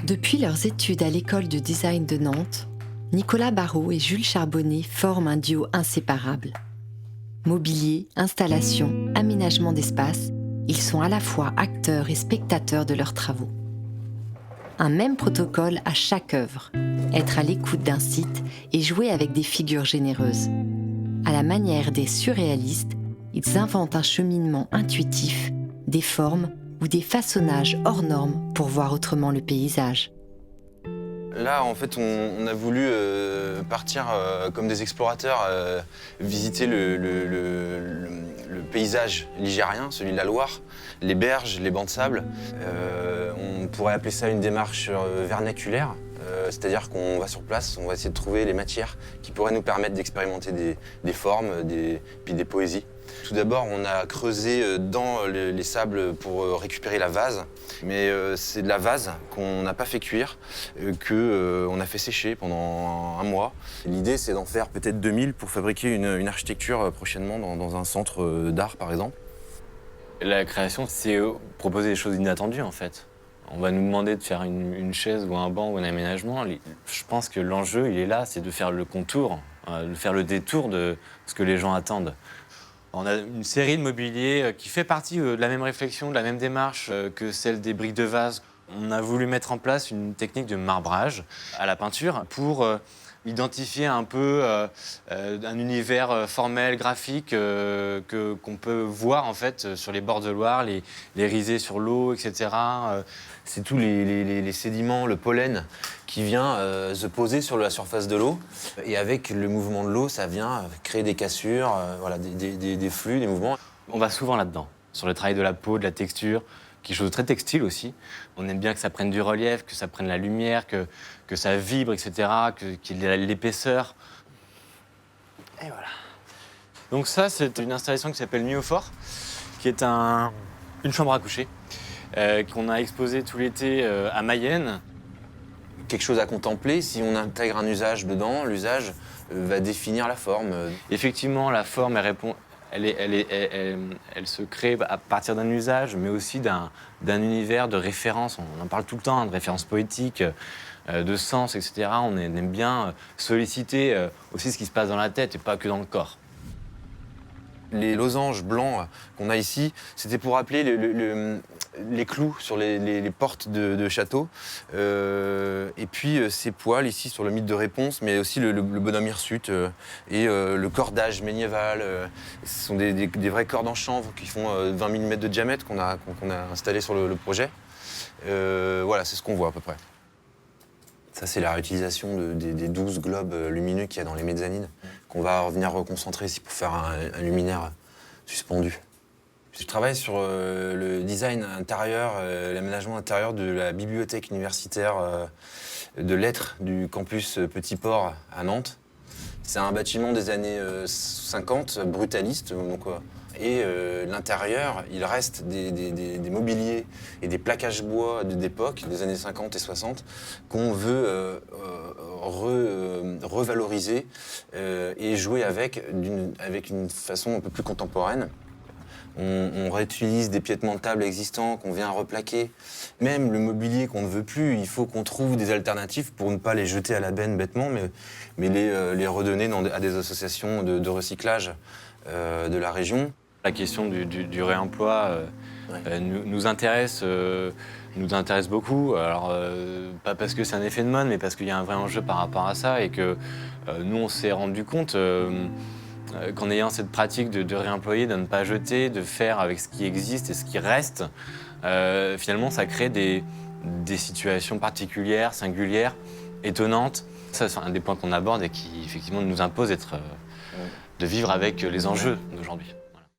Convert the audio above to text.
Depuis leurs études à l'école de design de Nantes, Nicolas Barrault et Jules Charbonnet forment un duo inséparable. Mobilier, installation, aménagement d'espace, ils sont à la fois acteurs et spectateurs de leurs travaux. Un même protocole à chaque œuvre, être à l'écoute d'un site et jouer avec des figures généreuses. À la manière des surréalistes, ils inventent un cheminement intuitif, des formes ou des façonnages hors normes pour voir autrement le paysage. Là, en fait, on a voulu partir comme des explorateurs, visiter le paysage ligérien, celui de la Loire, les berges, les bancs de sable. On pourrait appeler ça une démarche vernaculaire, c'est-à-dire qu'on va sur place, on va essayer de trouver les matières qui pourraient nous permettre d'expérimenter des formes, puis des poésies. Tout d'abord, on a creusé dans les sables pour récupérer la vase. Mais c'est de la vase qu'on n'a pas fait cuire, qu'on a fait sécher pendant un mois. L'idée, c'est d'en faire peut-être 2000 pour fabriquer une architecture prochainement dans un centre d'art, par exemple. La création, c'est proposer des choses inattendues, en fait. On va nous demander de faire une chaise ou un banc ou un aménagement. Je pense que l'enjeu, il est là, c'est de faire le contour, de faire le détour de ce que les gens attendent. On a une série de mobilier qui fait partie de la même réflexion, de la même démarche que celle des briques de vase. On a voulu mettre en place une technique de marbrage à la peinture pour identifier un peu un univers formel, graphique qu'on peut voir en fait sur les bords de Loire, les risées sur l'eau, etc. C'est tous les sédiments, le pollen qui vient se poser sur la surface de l'eau. Et avec le mouvement de l'eau, ça vient créer des cassures, voilà, des flux, des mouvements. On va souvent là-dedans, sur le travail de la peau, de la texture, quelque chose de très textile aussi. On aime bien que ça prenne du relief, que ça prenne la lumière, que ça vibre, etc., qu'il y ait l'épaisseur. Et voilà. Donc ça, c'est une installation qui s'appelle Nuit au Fort, qui est une chambre à coucher, qu'on a exposée tout l'été à Mayenne. Quelque chose à contempler, si on intègre un usage dedans, l'usage va définir la forme. Effectivement, la forme, elle se crée à partir d'un usage, mais aussi d'un univers de référence. On en parle tout le temps, de références poétiques, de sens, etc. On aime bien solliciter aussi ce qui se passe dans la tête et pas que dans le corps. Les losanges blancs qu'on a ici, c'était pour rappeler les clous sur les portes de château. Et puis ces poils ici sur le mythe de Réponse, mais aussi le bonhomme hirsute et le cordage médiéval. Ce sont des vrais cordes en chanvre qui font 20 mm de diamètre qu'on a installé sur le projet. Voilà, c'est ce qu'on voit à peu près. Ça, c'est la réutilisation des 12 globes lumineux qu'il y a dans les mezzanines, qu'on va venir reconcentrer ici pour faire un luminaire suspendu. Je travaille sur le design intérieur, l'aménagement intérieur de la bibliothèque universitaire de lettres du campus Petit Port à Nantes. C'est un bâtiment des années 50, brutaliste. Et l'intérieur, il reste des mobiliers et des plaquages bois d'époque, des années 50 et 60, qu'on veut revaloriser et jouer avec une façon un peu plus contemporaine. On réutilise des piétements de table existants qu'on vient replaquer. Même le mobilier qu'on ne veut plus, il faut qu'on trouve des alternatives pour ne pas les jeter à la benne bêtement, mais les redonner à des associations de recyclage de la région. La question du réemploi nous intéresse beaucoup. Alors, pas parce que c'est un effet de mode, mais parce qu'il y a un vrai enjeu par rapport à ça et que nous, on s'est rendu compte qu'en ayant cette pratique de réemployer, de ne pas jeter, de faire avec ce qui existe et ce qui reste, finalement, ça crée des situations particulières, singulières, étonnantes. Ça, c'est un des points qu'on aborde et qui, effectivement, nous impose de vivre avec les enjeux d'aujourd'hui.